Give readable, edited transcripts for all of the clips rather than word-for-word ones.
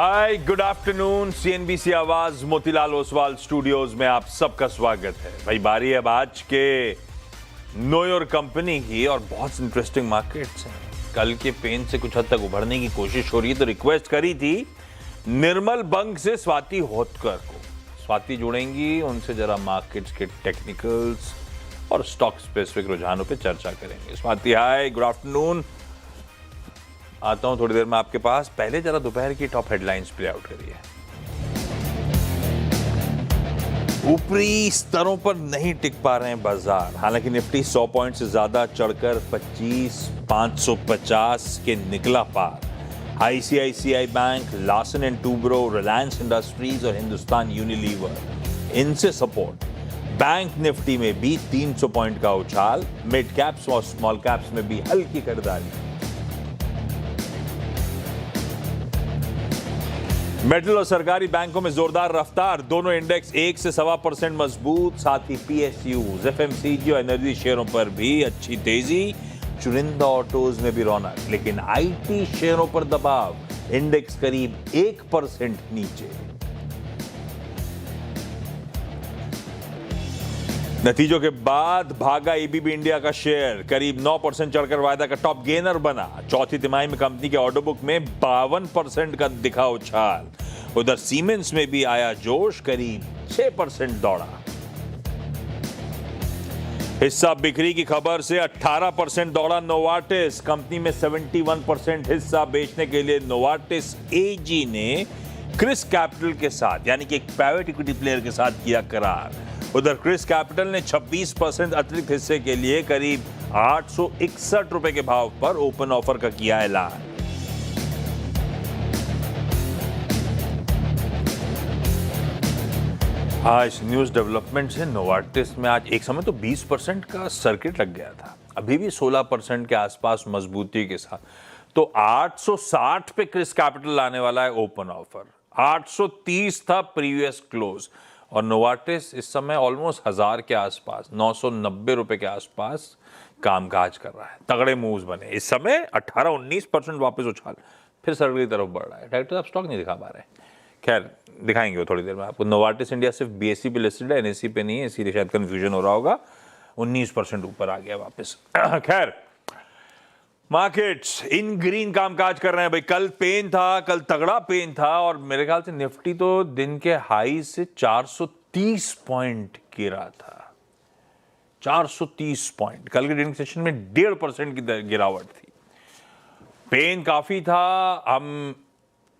हाय, good afternoon. CNBC आवाज Motilal Oswal studios में आप सबका स्वागत है। भाई बारी है आज के नो योर कंपनी की और बहुत इंटरेस्टिंग मार्केट्स हैं। कल के पेन से कुछ हद तक उभरने की कोशिश हो रही है, तो रिक्वेस्ट करी थी निर्मल बंग से स्वाति होतकर को। स्वाति जुड़ेंगी, उनसे जरा मार्केट्स के टेक्निकल्स और स्टॉक स्पेसिफिक रुझानों पे चर्चा करेंगे। स्वाति हाय, गुड आफ्टरनून। आता हूं थोड़ी देर में आपके पास। पहले जरा दोपहर की टॉप हेडलाइंस प्ले आउट करिए। ऊपरी स्तरों पर नहीं टिक पा रहे हैं बाजार। हालांकि निफ्टी 100 पॉइंट से ज्यादा चढ़कर 25,550 के निकला पार। ICICI bank, Larsen and Toubro, Reliance Industries और हिंदुस्तान यूनिलीवर, इनसे सपोर्ट। बैंक निफ्टी में भी 300 पॉइंट का उछाल। मिड कैप्स और स्मॉल कैप्स में भी हल्की खरीदारी। मेटल और सरकारी बैंकों में जोरदार रफ्तार। दोनों इंडेक्स 1 से 1.25% मजबूत। साथ ही पीएसयूज, एफएमसीजी और एनर्जी शेयरों पर भी अच्छी तेजी। चुनिंदा ऑटोज में भी रौनक, लेकिन आईटी शेयरों पर दबाव। इंडेक्स करीब 1% नीचे। नतीजों के बाद भागा एबीबी इंडिया का शेयर, करीब 9% चढ़कर वायदा का टॉप गेनर बना। चौथी तिमाही में कंपनी के ऑर्डर बुक में 52% का दिखा उछाल। उधर सीमेंस में भी आया जोश, करीब 6% दौड़ा। हिस्सा बिक्री की खबर से 18% दौड़ा नोवार्टिस। कंपनी में 71% हिस्सा बेचने के लिए नोवार्टिस एजी ने क्रिस कैपिटल के साथ, यानी कि एक प्राइवेट इक्विटी प्लेयर के साथ किया करार। उधर क्रिस कैपिटल ने 26% अतिरिक्त हिस्से के लिए करीब 861 रुपए के भाव पर ओपन ऑफर का किया ऐलान। आज न्यूज डेवलपमेंट से नोवार्टिस में आज एक समय तो 20% का सर्किट लग गया था, अभी भी 16% के आसपास मजबूती के साथ। तो 860 पे क्रिस कैपिटल लाने वाला है ओपन ऑफर। 830 था प्रीवियस क्लोज और नोवार्टिस इस समय ऑलमोस्ट 1000 के आसपास, 990 रुपए के आसपास कामकाज कर रहा है। तगड़े मूव्स बने। इस समय 18-19% वापस उछाल, फिर सर्वर की तरफ बढ़ रहा है। डायरेक्टर आप स्टॉक नहीं दिखा पा रहे, खैर दिखाएंगे वो थोड़ी देर में आपको। नोवार्टिस इंडिया सिर्फ बीएसई पे लिस्टेड है, एनएसई पे नहीं है, इसीलिए शायद कंफ्यूजन हो रहा होगा। 19% ऊपर आ गया वापस। खैर, मार्केट्स इन ग्रीन कामकाज कर रहे हैं भाई। कल पेन था, कल तगड़ा पेन था और मेरे ख्याल से निफ्टी तो दिन के हाई से 430 पॉइंट गिरा था। 430 पॉइंट। कल के ट्रेडिंग सेशन में 1.5% की गिरावट थी। पेन काफी था। हम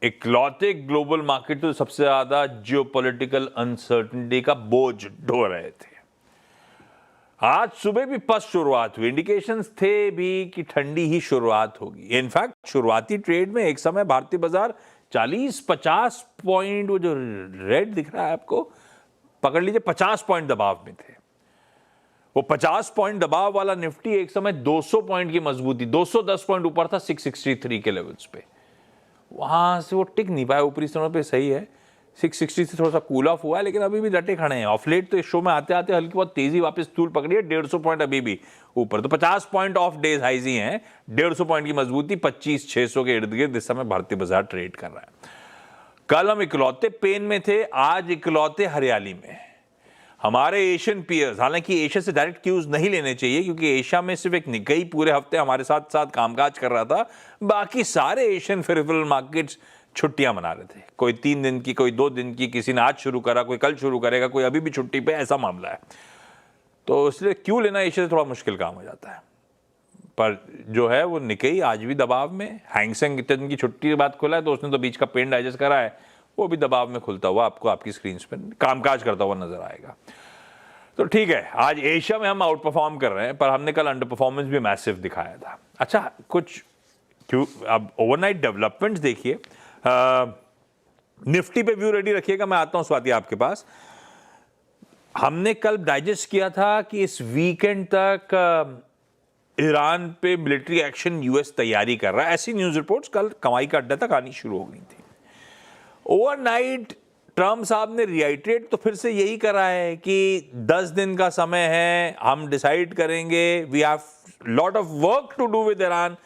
इकलौते ग्लोबल मार्केट तो सबसे ज्यादा जियोपॉलिटिकल अनसर्टेनिटी का बोझ ढो रहे थे। आज सुबह भी पस्त शुरुआत हुई। इंडिकेशंस थे भी कि ठंडी ही शुरुआत होगी। इनफैक्ट शुरुआती ट्रेड में एक समय भारतीय बाजार 40-50 पॉइंट, वो जो रेड दिख रहा है आपको, पकड़ लीजिए 50 पॉइंट दबाव में थे। वो 50 पॉइंट दबाव वाला निफ्टी एक समय 200 पॉइंट की मजबूती, 210 पॉइंट ऊपर था 663 के लेवल्स पे। वहां से वो टिक नहीं पाया ऊपरी स्तरों पे। सही है, 660 से थोड़ा सा कूल ऑफ हुआ है, लेकिन अभी भी डटे खड़े हैं। ऑफ लेट तो इस शो में आते आते हल्की बहुत तेजी वापस तूल पकड़ी है। 150 पॉइंट अभी भी ऊपर, तो 50 पॉइंट ऑफ डेज हाइज ही हैं। 150 पॉइंट की मजबूती, 25,600 के इर्द गिर्द इस समय भारतीय बाजार ट्रेड कर रहा है। कल हम इकलौते पेन में थे, आज इकलौते हरियाली में। हमारे एशियन पीयर्स, हालांकि एशिया से डायरेक्ट क्यूज नहीं लेने चाहिए क्योंकि एशिया में सिर्फ एक निकाई पूरे हफ्ते हमारे साथ साथ कामकाज कर रहा था। बाकी सारे एशियन फेरिफेरल मार्केट्स छुट्टियां मना रहे थे। कोई 3 दिन की, कोई 2 दिन की, किसी ने आज शुरू करा, कोई कल शुरू करेगा, कोई अभी भी छुट्टी पे, ऐसा मामला है। तो इसलिए क्यों लेना एशिया से थोड़ा मुश्किल काम हो जाता है। पर जो है वो निकाई आज भी दबाव में। हैंगसेंग इतने दिन की छुट्टी के बाद खुला है, तो उसने तो बीच का पेन डाइजेस्ट करा है, वो भी दबाव में खुलता हुआ आपको आपकी स्क्रीन पर कामकाज करता हुआ नजर आएगा। तो ठीक है, आज एशिया में हम आउट परफॉर्म कर रहे हैं, पर हमने कल अंडर परफॉर्मेंस भी मैसिव दिखाया था। अच्छा, कुछ क्यों अब ओवरनाइट डेवलपमेंट्स देखिए। निफ्टी पे व्यू रेडी रखिएगा, मैं आता हूं स्वाति आपके पास। हमने कल डाइजेस्ट किया था कि इस वीकेंड तक ईरान पे मिलिट्री एक्शन यूएस तैयारी कर रहा है, ऐसी न्यूज रिपोर्ट्स कल कमाई का अड्डा तक आनी शुरू हो गई थी। ओवरनाइट ट्रम्प साहब ने रिआइट्रेट तो फिर से यही करा है कि 10 दिन का समय है, हम डिसाइड करेंगे, we have lot of work to do with Iran,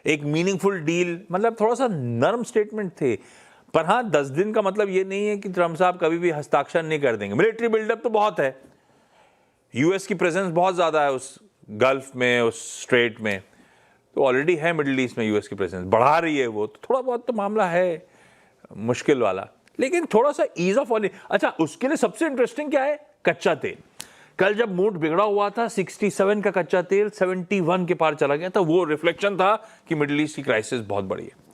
एक मीनिंगफुल डील। मतलब थोड़ा सा नर्म स्टेटमेंट थे, पर हाँ, 10 दिन का मतलब ये नहीं है कि ट्रम्प साहब कभी भी हस्ताक्षर नहीं कर देंगे। मिलिट्री बिल्डअप तो बहुत है, यूएस की प्रेजेंस बहुत ज्यादा है उस गल्फ में, उस स्ट्रेट में, तो ऑलरेडी है मिडिल ईस्ट में यूएस की प्रेजेंस बढ़ा रही है वो, तो थोड़ा बहुत तो मामला है मुश्किल वाला, लेकिन थोड़ा सा ईज ऑफ ऑन। अच्छा, उसके लिए सबसे इंटरेस्टिंग क्या है? कच्चा तेल। कल जब मूड बिगड़ा हुआ था, 67 का कच्चा तेल 71 के पार चला गया था, वो रिफ्लेक्शन था कि मिडिल ईस्ट की क्राइसिस बहुत बड़ी है।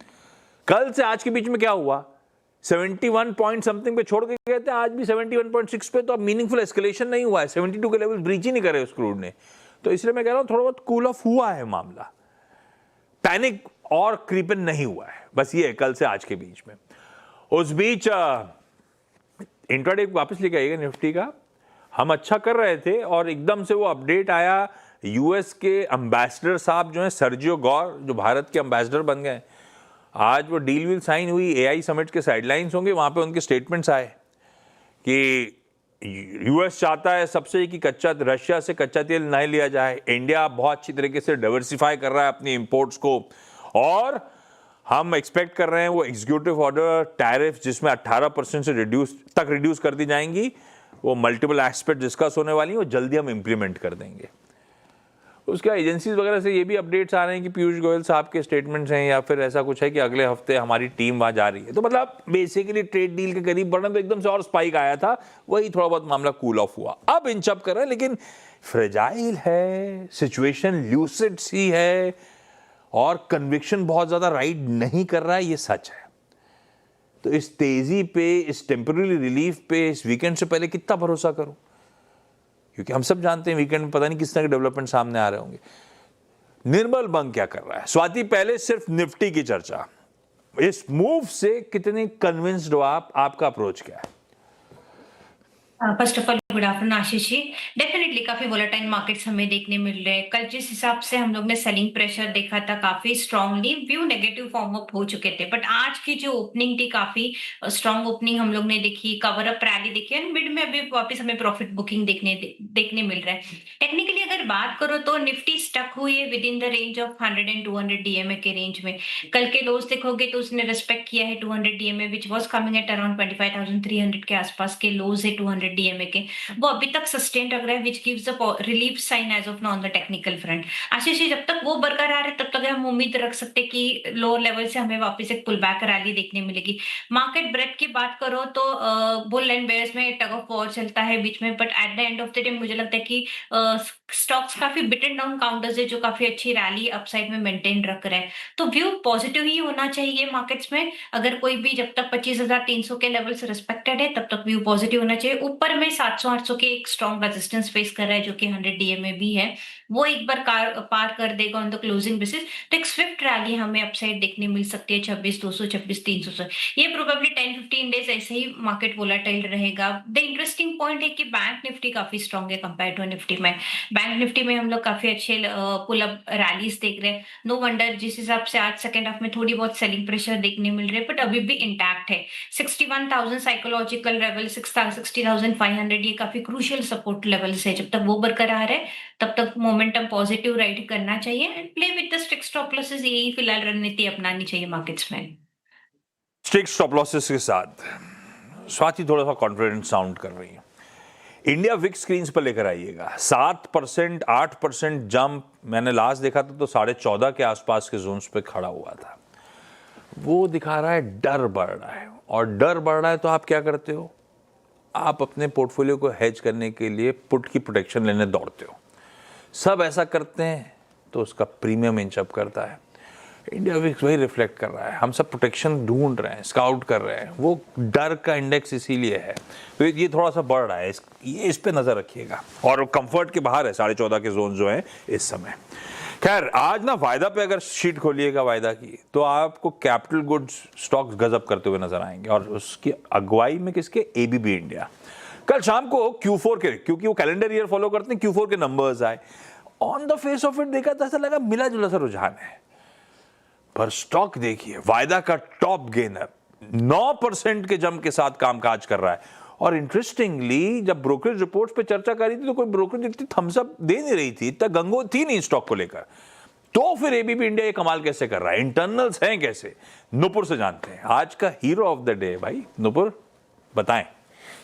कल से आज के बीच में क्या हुआ? 71 पॉइंट समथिंग पे छोड़ के गए थे, आज भी 71.6 पे, तो अब मीनिंगफुल एस्केलेशन नहीं हुआ है, 72 के लेवल ब्रीच ही नहीं करे उस क्रूड ने। तो इसलिए मैं कह रहा हूं थोड़ा बहुत कूल ऑफ हुआ है मामला, पैनिक और क्रीपन नहीं हुआ है, बस ये है कल से आज के बीच में। उस बीच इंट्राडे वापस लेके आइएगा निफ्टी का, हम अच्छा कर रहे थे और एकदम से वो अपडेट आया, यूएस के एम्बेसडर साहब जो हैं सर्जियो गौर, जो भारत के एम्बेसडर बन गए, आज वो डील विल साइन हुई, एआई समिट के साइडलाइंस होंगे, वहां पे उनके स्टेटमेंट्स आए कि यूएस चाहता है सबसे कि रशिया से कच्चा तेल नहीं लिया जाए, इंडिया बहुत अच्छी तरीके से डाइवर्सिफाई कर रहा है अपनी इंपोर्ट्स को, और हम एक्सपेक्ट कर रहे हैं वो एग्जीक्यूटिव ऑर्डर टैरिफ जिसमें 18% से रिड्यूस कर दी जाएंगी, वो मल्टीपल एस्पेक्ट डिस्कस होने वाली है, वो जल्दी हम इंप्लीमेंट कर देंगे। उसके एजेंसीज वगैरह से ये भी अपडेट्स आ रहे हैं कि पीयूष गोयल साहब के स्टेटमेंट्स हैं या फिर ऐसा कुछ है कि अगले हफ्ते हमारी टीम वहां जा रही है, तो मतलब बेसिकली ट्रेड डील के करीब बढ़ना, तो एकदम से और स्पाइक आया था, वही थोड़ा बहुत मामला कूल ऑफ हुआ। अब इंचअप कर रहे हैं, लेकिन फ्रेजाइल है सिचुएशन, ल्यूसिड सी है, और कन्विक्शन बहुत ज्यादा राइड नहीं कर रहा है, ये सच है। तो इस तेजी पे, इस टेम्पररी रिलीफ पे, इस वीकेंड से पहले कितना भरोसा करूं, क्योंकि हम सब जानते हैं वीकेंड में पता नहीं किस तरह के डेवलपमेंट सामने आ रहे होंगे। निर्मल बंग क्या कर रहा है? स्वाति, पहले सिर्फ निफ्टी की चर्चा, इस मूव से कितने कन्विंस्ड हो आप? आपका अप्रोच क्या है? First of all good afternoon Ashish ji. Definitely काफी वोलेटाइल मार्केट्स हमें देखने मिल रहे हैं। कल जिस हिसाब से हम लोग ने सेलिंग प्रेशर देखा था, काफी strongly view negative form up हो चुके थे, बट आज की जो ओपनिंग थी काफी स्ट्रांग ओपनिंग हम लोग ने देखी, कवर अप रैली देखी, एंड मिड में अभी वापस हमें प्रॉफिट बुकिंग देखने मिल रहा है। टेक्निकली अगर बात करो तो निफ्टी स्टक हुई है with in the range of 100 and 200 DMA के रेंज में। कल के लोज देखोगे तो उसने रिस्पेक्ट किया है 200 DMA, which was coming at around 25,300 के आसपास के लोज है 200 डीएमए के, वो अभी तक सस्टेन लग रहा है, which gives a relief sign as of now on the technical front. Ashish ji, जब तक वो बरकरार है तब तक हम उम्मीद रख सकते हैं कि लोअर लेवल से हमें वापस एक पुल बैक रैली देखने मिलेगी। मार्केट ब्रेथ की बात करो तो बुल एंड बेयर्स में टग ऑफ वॉर चलता है बीच में, but at the end of the day मुझे लगता है कि स्टॉक्स काफी बिटन डाउन काउंटर्स है जो काफी अच्छी रैली अपसाइड में मेंटेन रख रहे हैं, तो व्यू पॉजिटिव ही होना चाहिए मार्केट्स में। अगर कोई भी जब तक 25,300 के लेवल से रिस्पेक्टेड है तब तक व्यू पॉजिटिव होना चाहिए। ऊपर में 700-800 के एक स्ट्रॉन्ग रेजिस्टेंस फेस कर रहा है जो कि 100 डीएमए भी है, वो एक बार पार कर देगा ऑन द क्लोजिंग बेसिस तो एक स्विफ्ट रैली हमें अपसाइड देखने मिल सकती है 26,200 26,300 से। ये प्रोबेबली 10-15 डेज ऐसे ही मार्केट वोलेटाइल रहेगा। द इंटरेस्टिंग पॉइंट है कि बैंक निफ्टी काफी स्ट्रॉन्ग है कंपेयर टू निफ्टी में। बैंक निफ्टी में हम लोग काफी अच्छे पुल अप रैलीज देख रहे हैं। नो वंडर जिस हिसाब से आज सेकंड हाफ में थोड़ी बहुत सेलिंग प्रेशर देखने मिल रहे हैं, बट अभी भी इंटैक्ट है। 61,000 साइकोलॉजिकल लेवल, 60,500 ये काफी क्रूशियल सपोर्ट लेवल्स है। जब तक वो बरकरार है तब तक मोमेंटम पॉजिटिव राइड करना चाहिए and play with the strict stop losses, यही फिलहाल रणनीति अपनानी चाहिए मार्केट्स में। स्ट्रिक्ट स्टॉप लॉसेस के साथ स्वाति थोड़ा सा कॉन्फिडेंट साउंड कर रही है। इंडिया विक्स स्क्रीन्स पर लेकर आइएगा। 7% 8% जंप मैंने लास्ट देखा था तो 14.5 के आसपास के जोन्स पे खड़ा हुआ था। वो दिखा रहा है डर बढ़ रहा है, और डर बढ़ रहा है तो आप क्या करते हो? आप अपने पोर्टफोलियो को हेज करने के लिए पुट की प्रोटेक्शन लेने दौड़ते हो। सब ऐसा करते हैं तो उसका प्रीमियम इंचअप करता है। इंडिया विक्स वही रिफ्लेक्ट कर रहा है। हम सब प्रोटेक्शन ढूंढ रहे हैं, स्काउट कर रहे हैं, वो डर का इंडेक्स इसीलिए है, तो ये थोड़ा सा बढ़ रहा है। इस पे नजर रखिएगा, और कंफर्ट के बाहर है 14.5 के जोन जो हैं इस समय। खैर, आज ना वायदा पे अगर शीट खोलिएगा वायदा की, तो आपको कैपिटल गुड्स स्टॉक्स गजब करते हुए नजर आएंगे, और उसकी अगुवाई में किसके? ABB India. कल शाम को Q4 के, क्योंकि वो कैलेंडर ईयर फॉलो करते हैं, Q4 के नंबर्स आए। On the face of it देखा तो ऐसा लगा मिला जुला सा रुझान है, पर स्टॉक देखिए, वायदा का टॉप गेनर 9% के जंप के साथ कामकाज कर रहा है। और इंटरेस्टिंगली जब ब्रोकरेज रिपोर्ट्स पे चर्चा कर रही थी तो कोई ब्रोकरेज इतनी थम्स अप दे नहीं रही थी, इतना गंगो थी नहीं स्टॉक को लेकर। तो फिर एबीबी इंडिया ये कमाल कैसे कर रहा है, इंटरनल्स हैं कैसे, नुपुर से जानते हैं। आज का हीरो ऑफ द डे भाई नुपुर, बताएं।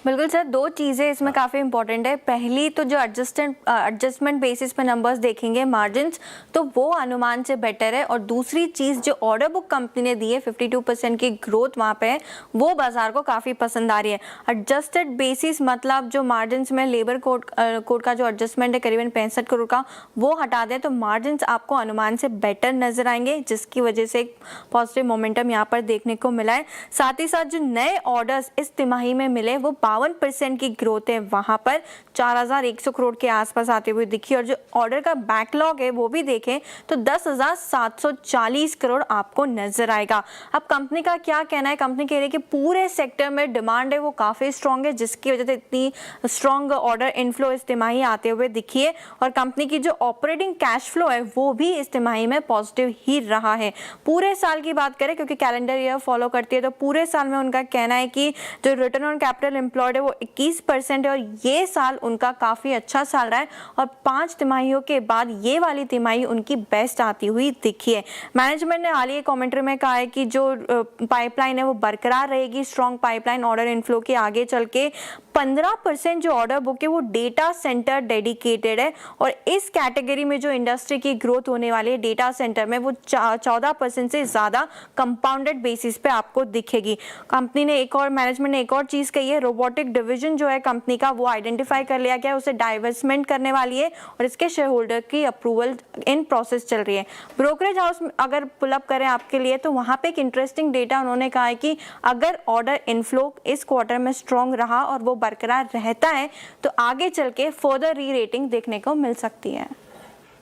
बिल्कुल सर, दो चीज़ें इसमें काफ़ी इंपॉर्टेंट है। पहली तो जो एडजस्टमेंट बेसिस पे नंबर्स देखेंगे मार्जिन्स, तो वो अनुमान से बेटर है। और दूसरी चीज़ जो ऑर्डर बुक कंपनी ने दी है 52% की ग्रोथ वहाँ पे है, वो बाजार को काफ़ी पसंद आ रही है। एडजस्टेड बेसिस मतलब जो मार्जिन्स में लेबर कोड का जो एडजस्टमेंट है करीबन 65 करोड़ का, वो हटा दें तो मार्जिन्स आपको अनुमान से बेटर नजर आएंगे, जिसकी वजह से एक पॉजिटिव मोमेंटम यहाँ पर देखने को मिला है। साथ ही साथ जो नए ऑर्डर्स इस तिमाही में मिले वो 52% की ग्रोथ है, वहां पर 4100 करोड़ के आसपास आते हुए दिखी। और जो ऑर्डर का बैकलॉग है वो भी देखें तो 10,740 करोड़ आपको नजर आएगा। अब कंपनी का क्या कहना है, कंपनी कह रही है कि पूरे सेक्टर में डिमांड है वो काफी स्ट्रांग है, जिसकी वजह से इतनी स्ट्रांग ऑर्डर इनफ्लो इस तिमाही आते हुए दिखी है। और कंपनी की जो ऑपरेटिंग कैश फ्लो है वो भी इस तिमाही में पॉजिटिव ही रहा है। पूरे साल की बात करें, क्योंकि कैलेंडर ईयर फॉलो करती है, तो पूरे साल में उनका कहना है कि जो रिटर्न ऑन कैपिटल एम्प्लॉयड है वो 21% है और ये साल उनका काफी अच्छा साल रहा है। और 5 तिमाहियों के बाद ये वाली तिमाही उनकी बेस्ट आती हुई दिखी है। मैनेजमेंट ने हालिया कमेंट्री में कहा है कि जो पाइपलाइन है वो बरकरार रहेगी, स्ट्रॉन्ग पाइपलाइन ऑर्डर इनफ्लो के आगे चल के 15% जो ऑर्डर बुक है वो डेटा सेंटर डेडिकेटेड है। और इस कैटेगरी में जो इंडस्ट्री की ग्रोथ होने वाली है डेटा सेंटर में, वो 14% से ज्यादा कंपाउंडेड बेसिस पे आपको दिखेगी। कंपनी ने एक और, मैनेजमेंट ने एक और चीज कही है, रोबोटिक डिवीजन जो है कंपनी का वो आइडेंटिफाई कर लिया गया, उसे डाइवर्समेंट करने वाली है और इसके शेयर होल्डर की अप्रूवल इन प्रोसेस चल रही है। ब्रोकरेज हाउस अगर पुलअप करें आपके लिए, तो वहां पे एक इंटरेस्टिंग डेटा उन्होंने कहा है कि अगर ऑर्डर इनफ्लो इस क्वार्टर में स्ट्रॉन्ग रहा और वो बरकरार रहता है तो आगे चल के फर्दर री रेटिंग देखने को मिल सकती है।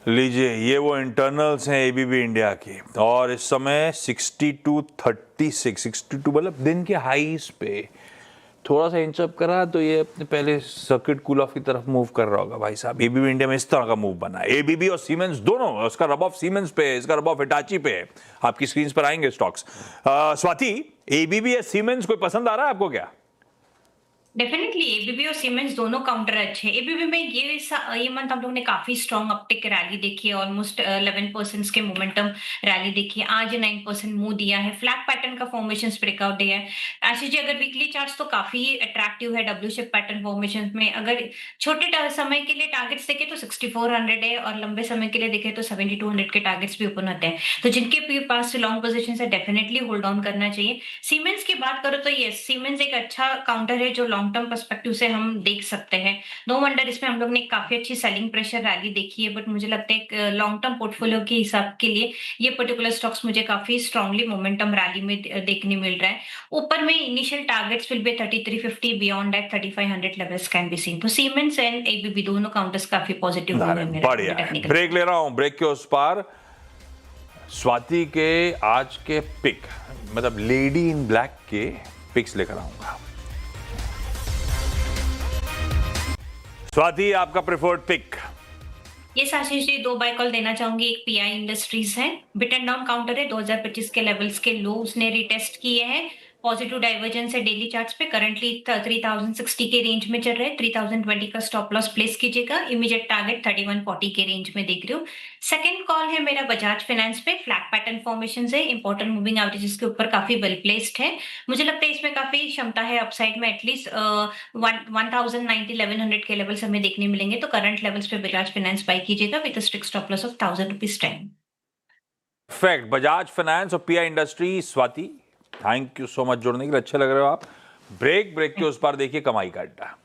लीजिए, ये वो इंटरनल्स हैं एबीबी इंडिया के, और इस समय 62 मतलब दिन के हाईस पे थोड़ा सा इंचअप करा तो ये अपने पहले सर्किट कूल ऑफ की तरफ मूव कर रहा होगा। भाई साहब, एबीबी इंडिया में इस तरह का मूव बना है। एबीबी और सीमेंस दोनों, उसका रब ऑफ सीमेंस पे है, इसका रब ऑफ हिटाची पे है। आपकी स्क्रीन पर आएंगे स्टॉक्स। स्वाति, एबीबी या सीमेंस कोई पसंद आ रहा है आपको क्या? डेफिनेटली एबीबी और सीमेंस दोनों काउंटर अच्छे हैं। एबीबी में ये मंथ हम लोग ने काफी स्ट्रॉन्ग अपटिक रैली देखी है, ऑलमोस्ट 11% के मोमेंटम रैली देखी है। आज 9% मूव दिया है, फ्लैग पैटर्न का फॉर्मेशन ब्रेकआउट दिया है। आशीष जी, अगर वीकली चार्ट्स तो काफी अट्रैक्टिव है डब्ल्यू शेप पैटर्न फॉर्मेशन में। अगर छोटे समय के लिए टारगेट्स देखे तो 6400 है और लंबे समय के लिए देखे तो 7200 के टारगेट्स भी ओपन होते हैं। तो जिनके पास लॉन्ग पोजीशन है डेफिनेटली होल्ड ऑन करना चाहिए। सीमेंस की बात करो तो ये सीमेंस एक अच्छा काउंटर है जो लॉन्ग टर्म पर्सपेक्टिव से हम देख सकते हैं। नो वंडर इसमें हम लोग ने काफी अच्छी सेलिंग प्रेशर रैली देखी है, बट मुझे लगता है लॉन्ग टर्म पोर्टफोलियो के हिसाब के लिए ये पर्टिकुलर स्टॉक्स मुझे काफी स्ट्रांगली मोमेंटम रैली में देखने मिल रहा है। ऊपर में initial targets will be 3350, beyond that 3500 levels can be seen. तो सीमेंस एंड एबीबी दोनों काउंटर्स काफी पॉजिटिव हुए हैं। बढ़िया, ब्रेक ले रहा हूं, ब्रेक के उस पार स्वाति के आज के पिक, मतलब लेडी इन ब्लैक के पिक्स लेकर आऊंगा। स्वाति, आपका प्रेफर्ड पिक? ये आशीष जी, 2 बाय कॉल देना चाहूंगी। एक पीआई इंडस्ट्रीज है, बिट एंड डाउन काउंटर है, 2025 के लेवल्स के लो उसने रिटेस्ट किए हैं। पॉजिटिव डाइवर्जेंस है डेली चार्ट्स पे, करंटली 3060 के रेंज में चल रहे हैं। 3020 का स्टॉप लॉस प्लेस कीजिएगा। इमीडिएट टारगेट 3140 के रेंज में देख रही हूँ। सेकंड कॉल है मेरा बजाज फाइनेंस पे, फ्लैग पैटर्न फॉर्मेशन है, इंपॉर्टेंट मूविंग एवरेजेस के ऊपर काफी वेल प्लेस्ड है। मुझे लगता है इसमें काफी क्षमता है अपसाइड में, एटलीस्ट 1090-1100 के लेवल्स हमें देखने मिलेंगे। तो करंट लेवल्स पे बजाज फाइनेंस बाय कीजिएगा with strict stop loss of 1000 rupees 10। Fact, Bajaj finance और PI industry. Swati, thank you so much जुड़ने के लिए, अच्छे लग रहे हो आप। ब्रेक के उस पार देखिए कमाई का अड्डा।